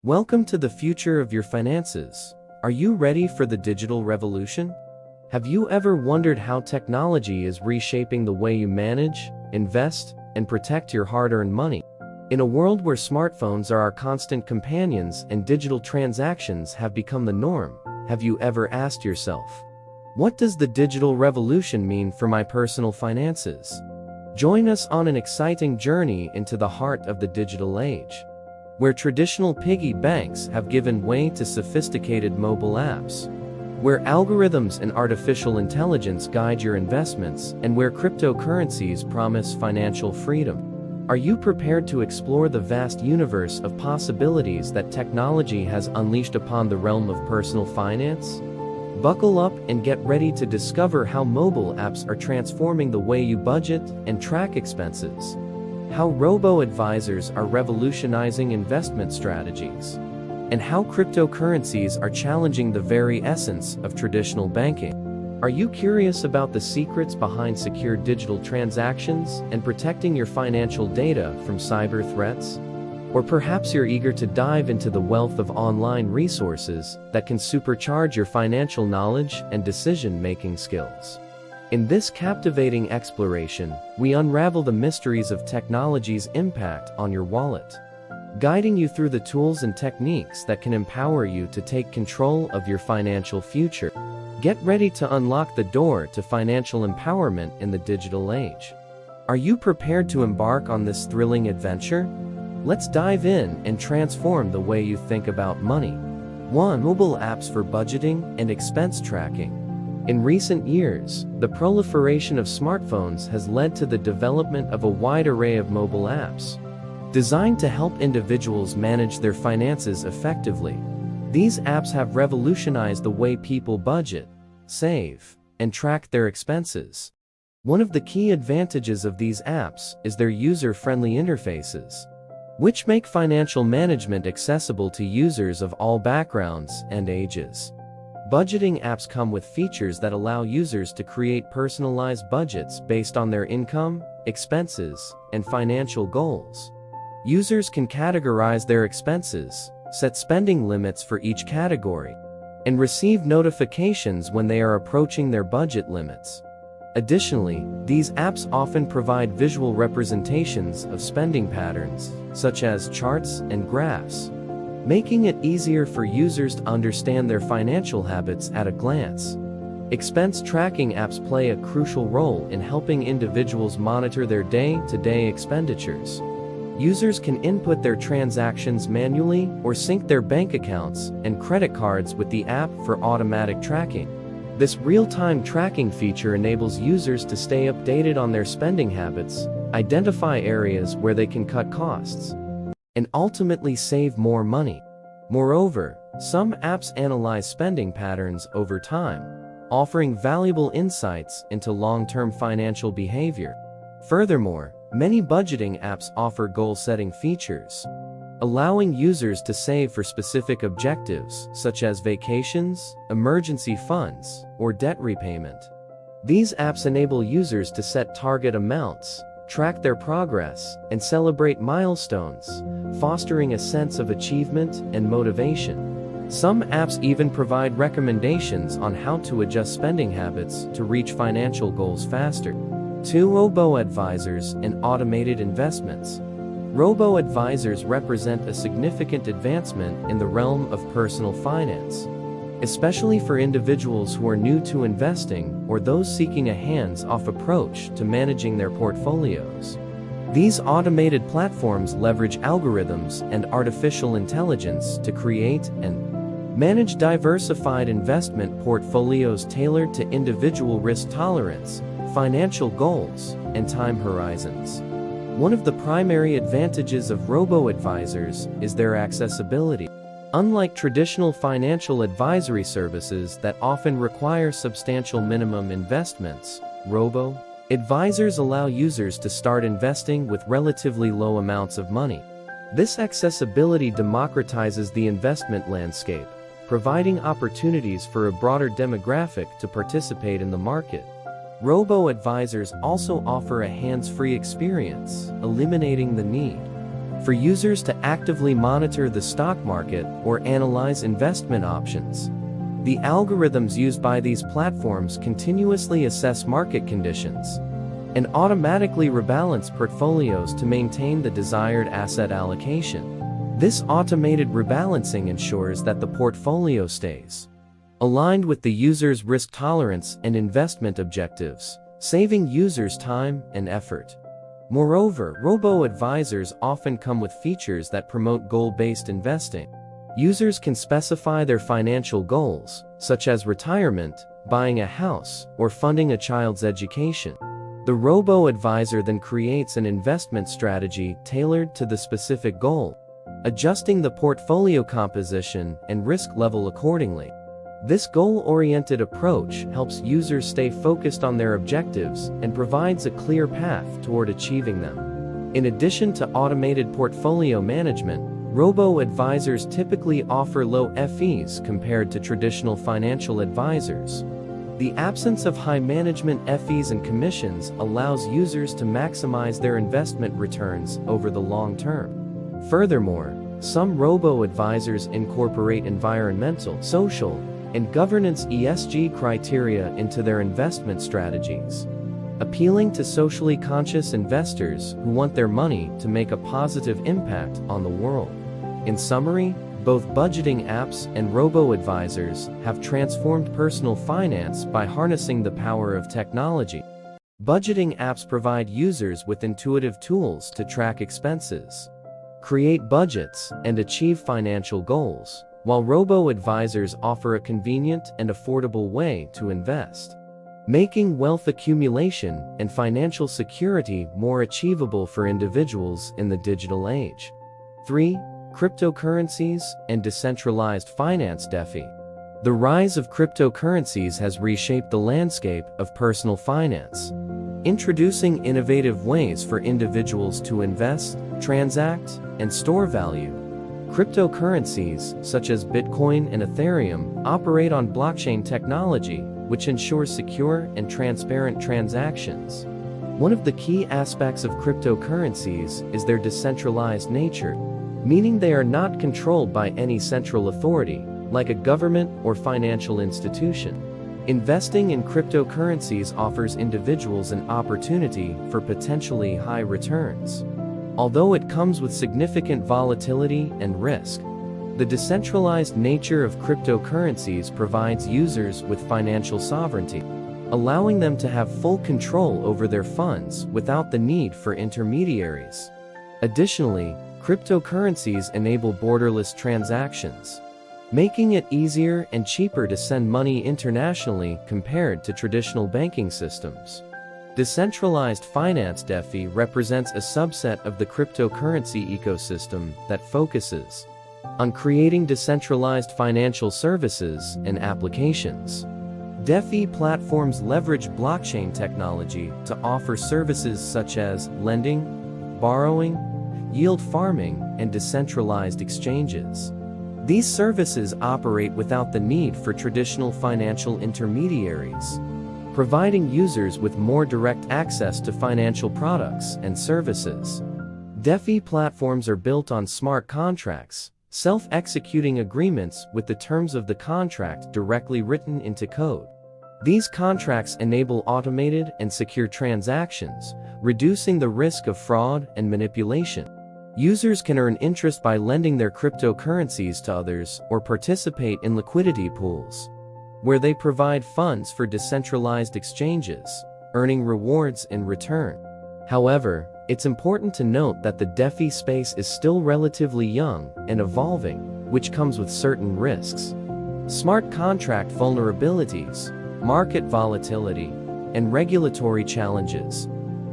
Welcome to the future of your finances. Are you ready for the digital revolution? Have you ever wondered how technology is reshaping the way you manage, invest, and protect your hard-earned money? In a world where smartphones are our constant companions and digital transactions have become the norm, have you ever asked yourself, what does the digital revolution mean for my personal finances? Join us on an exciting journey into the heart of the digital age, where traditional piggy banks have given way to sophisticated mobile apps, where algorithms and artificial intelligence guide your investments, and where cryptocurrencies promise financial freedom. Are you prepared to explore the vast universe of possibilities that technology has unleashed upon the realm of personal finance? Buckle up and get ready to discover how mobile apps are transforming the way you budget and track expenses, how robo-advisors are revolutionizing investment strategies, and how cryptocurrencies are challenging the very essence of traditional banking. Are you curious about the secrets behind secure digital transactions and protecting your financial data from cyber threats? Or perhaps you're eager to dive into the wealth of online resources that can supercharge your financial knowledge and decision-making skills. In this captivating exploration, we unravel the mysteries of technology's impact on your wallet, guiding you through the tools and techniques that can empower you to take control of your financial future. Get ready to unlock the door to financial empowerment in the digital age. Are you prepared to embark on this thrilling adventure? Let's dive in and transform the way you think about money. 1. Mobile apps for budgeting and expense tracking. In recent years, the proliferation of smartphones has led to the development of a wide array of mobile apps, designed to help individuals manage their finances effectively. These apps have revolutionized the way people budget, save, and track their expenses. One of the key advantages of these apps is their user-friendly interfaces, which make financial management accessible to users of all backgrounds and ages. Budgeting apps come with features that allow users to create personalized budgets based on their income, expenses, and financial goals. Users can categorize their expenses, set spending limits for each category, and receive notifications when they are approaching their budget limits. Additionally, these apps often provide visual representations of spending patterns, such as charts and graphs, making it easier for users to understand their financial habits at a glance. Expense tracking apps play a crucial role in helping individuals monitor their day-to-day expenditures. Users can input their transactions manually or sync their bank accounts and credit cards with the app for automatic tracking. This real-time tracking feature enables users to stay updated on their spending habits, identify areas where they can cut costs, and ultimately save more money. Moreover, some apps analyze spending patterns over time, offering valuable insights into long-term financial behavior. Furthermore, many budgeting apps offer goal-setting features, allowing users to save for specific objectives such as vacations, emergency funds, or debt repayment. These apps enable users to set target amounts, track their progress, and celebrate milestones, fostering a sense of achievement and motivation. Some apps even provide recommendations on how to adjust spending habits to reach financial goals faster. 2. Robo-Advisors and automated investments. Robo-Advisors represent a significant advancement in the realm of personal finance, especially for individuals who are new to investing or those seeking a hands-off approach to managing their portfolios. These automated platforms leverage algorithms and artificial intelligence to create and manage diversified investment portfolios tailored to individual risk tolerance, financial goals, and time horizons. One of the primary advantages of robo-advisors is their accessibility. Unlike traditional financial advisory services that often require substantial minimum investments, robo-advisors allow users to start investing with relatively low amounts of money. This accessibility democratizes the investment landscape, providing opportunities for a broader demographic to participate in the market. Robo-advisors also offer a hands-free experience, eliminating the need for users to actively monitor the stock market or analyze investment options. The algorithms used by these platforms continuously assess market conditions and automatically rebalance portfolios to maintain the desired asset allocation. This automated rebalancing ensures that the portfolio stays aligned with the user's risk tolerance and investment objectives, saving users time and effort. Moreover, robo-advisors often come with features that promote goal-based investing. Users can specify their financial goals, such as retirement, buying a house, or funding a child's education. The robo-advisor then creates an investment strategy tailored to the specific goal, adjusting the portfolio composition and risk level accordingly. This goal-oriented approach helps users stay focused on their objectives and provides a clear path toward achieving them. In addition to automated portfolio management, robo-advisors typically offer low fees compared to traditional financial advisors. The absence of high management fees and commissions allows users to maximize their investment returns over the long term. Furthermore, some robo-advisors incorporate environmental, social, and governance (ESG) criteria into their investment strategies, appealing to socially conscious investors who want their money to make a positive impact on the world. In summary, both budgeting apps and robo-advisors have transformed personal finance by harnessing the power of technology. Budgeting apps provide users with intuitive tools to track expenses, create budgets, and achieve financial goals, while robo-advisors offer a convenient and affordable way to invest, making wealth accumulation and financial security more achievable for individuals in the digital age. 3. Cryptocurrencies and decentralized finance (DeFi). The rise of cryptocurrencies has reshaped the landscape of personal finance, introducing innovative ways for individuals to invest, transact, and store value. Cryptocurrencies, such as Bitcoin and Ethereum, operate on blockchain technology, which ensures secure and transparent transactions. One of the key aspects of cryptocurrencies is their decentralized nature, meaning they are not controlled by any central authority, like a government or financial institution. Investing in cryptocurrencies offers individuals an opportunity for potentially high returns. Although it comes with significant volatility and risk, the decentralized nature of cryptocurrencies provides users with financial sovereignty, allowing them to have full control over their funds without the need for intermediaries. Additionally, cryptocurrencies enable borderless transactions, making it easier and cheaper to send money internationally compared to traditional banking systems. Decentralized finance (DeFi) represents a subset of the cryptocurrency ecosystem that focuses on creating decentralized financial services and applications. DeFi platforms leverage blockchain technology to offer services such as lending, borrowing, yield farming, and decentralized exchanges. These services operate without the need for traditional financial intermediaries, providing users with more direct access to financial products and services. DeFi platforms are built on smart contracts, self-executing agreements with the terms of the contract directly written into code. These contracts enable automated and secure transactions, reducing the risk of fraud and manipulation. Users can earn interest by lending their cryptocurrencies to others or participate in liquidity pools, where they provide funds for decentralized exchanges, earning rewards in return. However, it's important to note that the DeFi space is still relatively young and evolving, which comes with certain risks. Smart contract vulnerabilities, market volatility, and regulatory challenges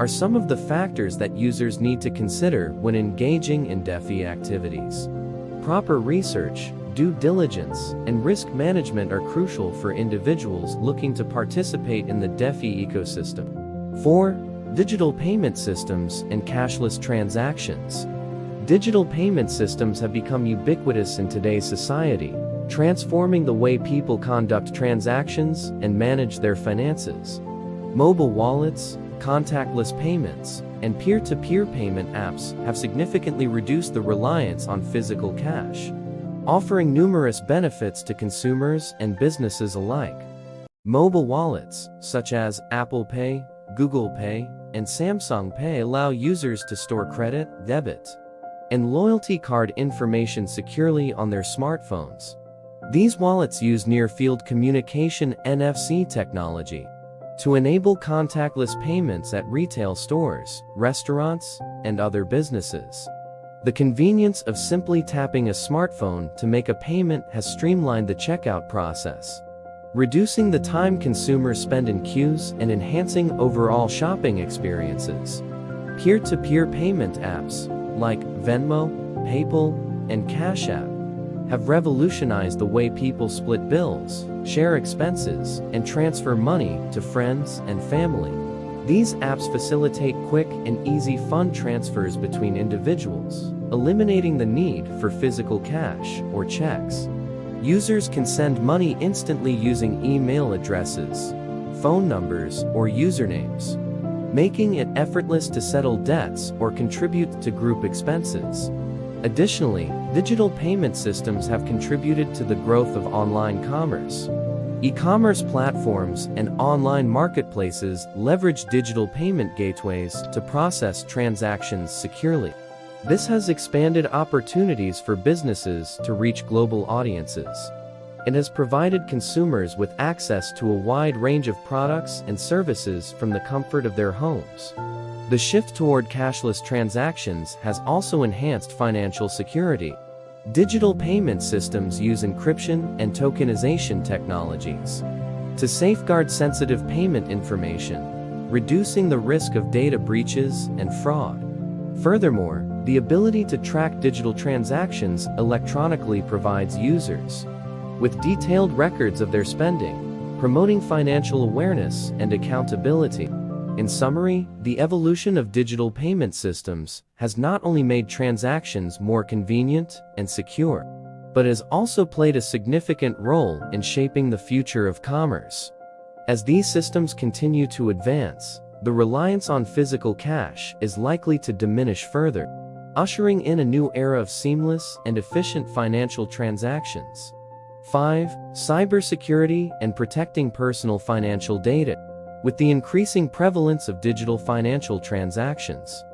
are some of the factors that users need to consider when engaging in DeFi activities. Proper research, due diligence, and risk management are crucial for individuals looking to participate in the DeFi ecosystem. 4. Digital payment systems and cashless transactions. Digital payment systems have become ubiquitous in today's society, transforming the way people conduct transactions and manage their finances. Mobile wallets, contactless payments, and peer-to-peer payment apps have significantly reduced the reliance on physical cash, offering numerous benefits to consumers and businesses alike. Mobile wallets, such as Apple Pay, Google Pay, and Samsung Pay allow users to store credit, debit, and loyalty card information securely on their smartphones. These wallets use near-field communication NFC technology to enable contactless payments at retail stores, restaurants, and other businesses. The convenience of simply tapping a smartphone to make a payment has streamlined the checkout process, reducing the time consumers spend in queues and enhancing overall shopping experiences. Peer-to-peer payment apps like Venmo, PayPal, and Cash App have revolutionized the way people split bills, share expenses, and transfer money to friends and family. These apps facilitate quick and easy fund transfers between individuals, eliminating the need for physical cash or checks. Users can send money instantly using email addresses, phone numbers, or usernames, making it effortless to settle debts or contribute to group expenses. Additionally, digital payment systems have contributed to the growth of online commerce. E-commerce platforms and online marketplaces leverage digital payment gateways to process transactions securely. This has expanded opportunities for businesses to reach global audiences and has provided consumers with access to a wide range of products and services from the comfort of their homes. The shift toward cashless transactions has also enhanced financial security. Digital payment systems use encryption and tokenization technologies to safeguard sensitive payment information, reducing the risk of data breaches and fraud. Furthermore, the ability to track digital transactions electronically provides users with detailed records of their spending, promoting financial awareness and accountability. In summary, the evolution of digital payment systems has not only made transactions more convenient and secure, but has also played a significant role in shaping the future of commerce. As these systems continue to advance, the reliance on physical cash is likely to diminish further, ushering in a new era of seamless and efficient financial transactions. 5. Cybersecurity and protecting personal financial data. With the increasing prevalence of digital financial transactions,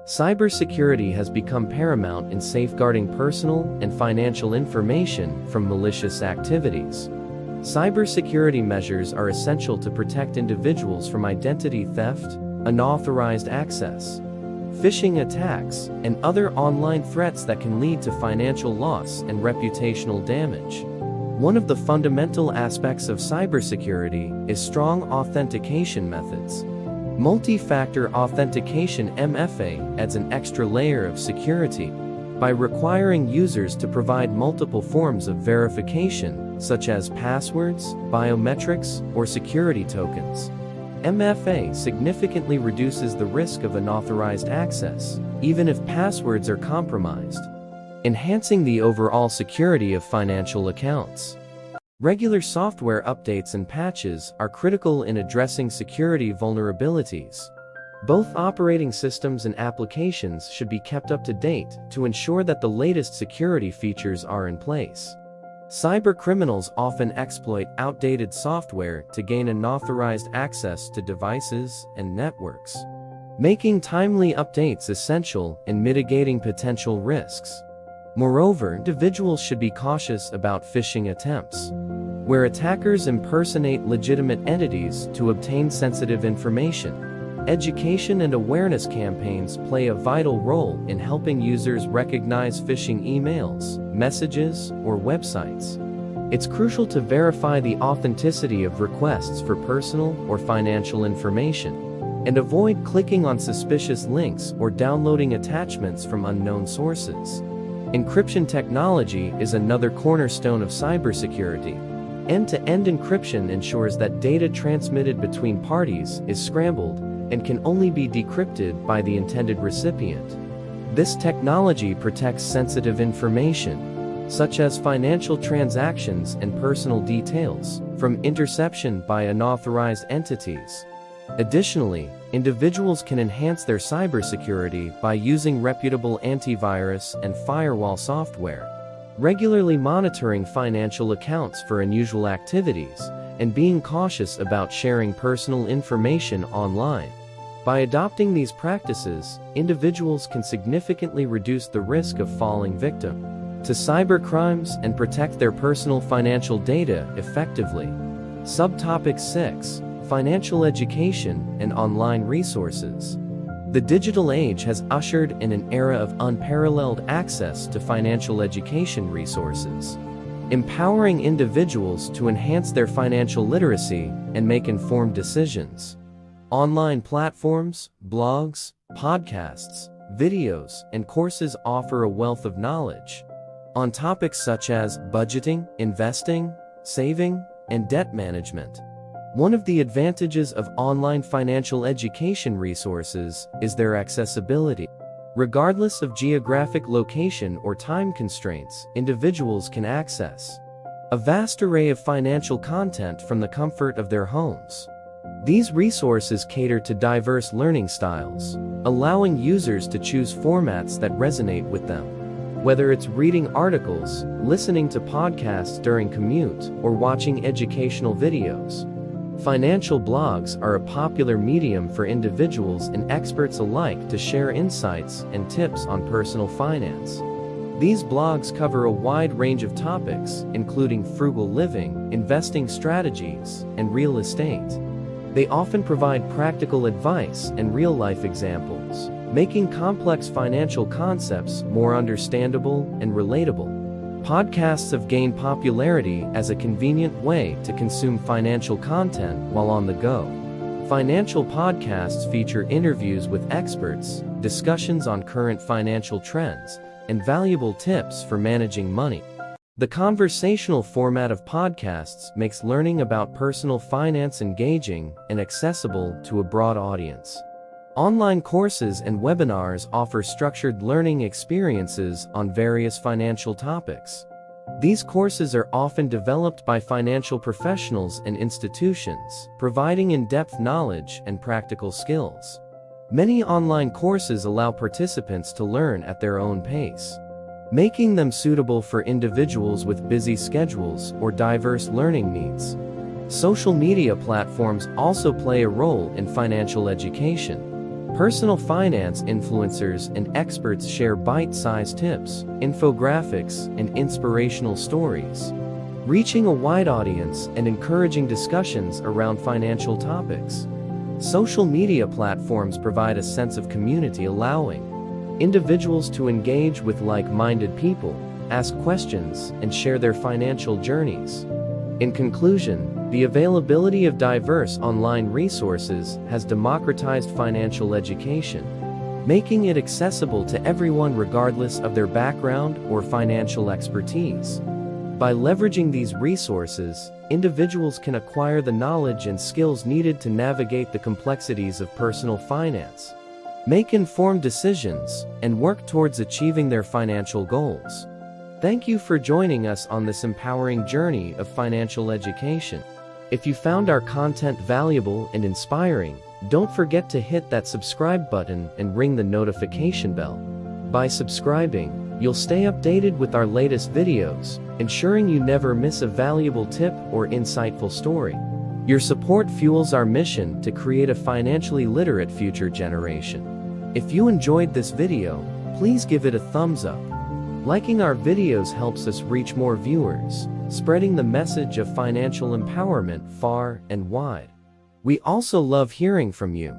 cybersecurity has become paramount in safeguarding personal and financial information from malicious activities. Cybersecurity measures are essential to protect individuals from identity theft, unauthorized access, phishing attacks, and other online threats that can lead to financial loss and reputational damage. One of the fundamental aspects of cybersecurity is strong authentication methods. Multi-factor authentication (MFA) adds an extra layer of security by requiring users to provide multiple forms of verification, such as passwords, biometrics, or security tokens. MFA significantly reduces the risk of unauthorized access, even if passwords are compromised, enhancing the overall security of financial accounts. Regular software updates and patches are critical in addressing security vulnerabilities. Both operating systems and applications should be kept up to date to ensure that the latest security features are in place. Cybercriminals often exploit outdated software to gain unauthorized access to devices and networks, making timely updates essential in mitigating potential risks. Moreover, individuals should be cautious about phishing attempts, where attackers impersonate legitimate entities to obtain sensitive information. Education and awareness campaigns play a vital role in helping users recognize phishing emails, messages, or websites. It's crucial to verify the authenticity of requests for personal or financial information, and avoid clicking on suspicious links or downloading attachments from unknown sources. Encryption technology is another cornerstone of cybersecurity. End-to-end encryption ensures that data transmitted between parties is scrambled and can only be decrypted by the intended recipient. This technology protects sensitive information, such as financial transactions and personal details, from interception by unauthorized entities. Additionally, individuals can enhance their cybersecurity by using reputable antivirus and firewall software, regularly monitoring financial accounts for unusual activities, and being cautious about sharing personal information online. By adopting these practices, individuals can significantly reduce the risk of falling victim to cybercrimes and protect their personal financial data effectively. Subtopic 6: Financial Education and Online Resources. The digital age has ushered in an era of unparalleled access to financial education resources, empowering individuals to enhance their financial literacy and make informed decisions. Online platforms, blogs, podcasts, videos, and courses offer a wealth of knowledge on topics such as budgeting, investing, saving, and debt management. One of the advantages of online financial education resources is their accessibility. Regardless of geographic location or time constraints, individuals can access a vast array of financial content from the comfort of their homes. These resources cater to diverse learning styles, allowing users to choose formats that resonate with them. Whether it's reading articles, listening to podcasts during commute, or watching educational videos, financial blogs are a popular medium for individuals and experts alike to share insights and tips on personal finance. These blogs cover a wide range of topics, including frugal living, investing strategies, and real estate. They often provide practical advice and real-life examples, making complex financial concepts more understandable and relatable. Podcasts have gained popularity as a convenient way to consume financial content while on the go. Financial podcasts feature interviews with experts, discussions on current financial trends, and valuable tips for managing money. The conversational format of podcasts makes learning about personal finance engaging and accessible to a broad audience. Online courses and webinars offer structured learning experiences on various financial topics. These courses are often developed by financial professionals and institutions, providing in-depth knowledge and practical skills. Many online courses allow participants to learn at their own pace, making them suitable for individuals with busy schedules or diverse learning needs. Social media platforms also play a role in financial education. Personal finance influencers and experts share bite-sized tips, infographics, and inspirational stories, reaching a wide audience and encouraging discussions around financial topics. Social media platforms provide a sense of community, allowing individuals to engage with like-minded people, ask questions, and share their financial journeys. In conclusion, the availability of diverse online resources has democratized financial education, making it accessible to everyone regardless of their background or financial expertise. By leveraging these resources, individuals can acquire the knowledge and skills needed to navigate the complexities of personal finance, make informed decisions, and work towards achieving their financial goals. Thank you for joining us on this empowering journey of financial education. If you found our content valuable and inspiring, don't forget to hit that subscribe button and ring the notification bell. By subscribing, you'll stay updated with our latest videos, ensuring you never miss a valuable tip or insightful story. Your support fuels our mission to create a financially literate future generation. If you enjoyed this video, please give it a thumbs up. Liking our videos helps us reach more viewers, spreading the message of financial empowerment far and wide. We also love hearing from you.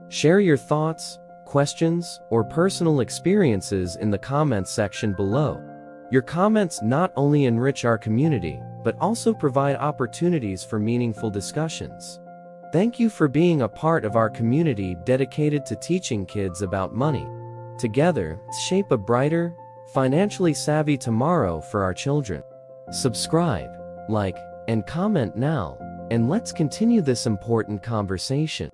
Share your thoughts, questions, or personal experiences in the comments section below. Your comments not only enrich our community, but also provide opportunities for meaningful discussions. Thank you for being a part of our community dedicated to teaching kids about money. Together, let's shape a brighter, financially savvy tomorrow for our children. Subscribe, like, and comment now, and let's continue this important conversation.